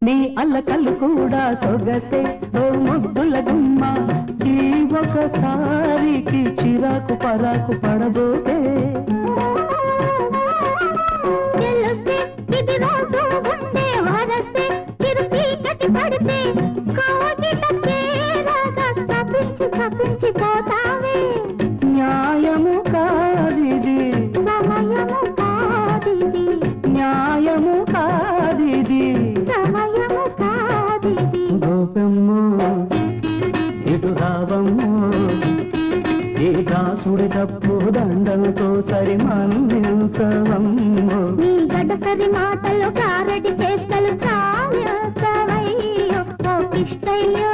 నీ అల్లకల్లు కూడా సొగసే ఓ ముద్దుల గుమ్మ ఈ ఒకసారికి చిరాకు పరాకు పడబోతే న్యాయము కాదిది సమయము కాదిది న్యాయము కాదిది సమయము కాదిది గోపమ్ము ఇటు రావమ్ము ఈ దాసుడి తప్పు దండంతో సరి మన్నించవమ్ము నీ గడసరి మాటలు కారడి చేష్టలు చాలు ఇష్టయ్యో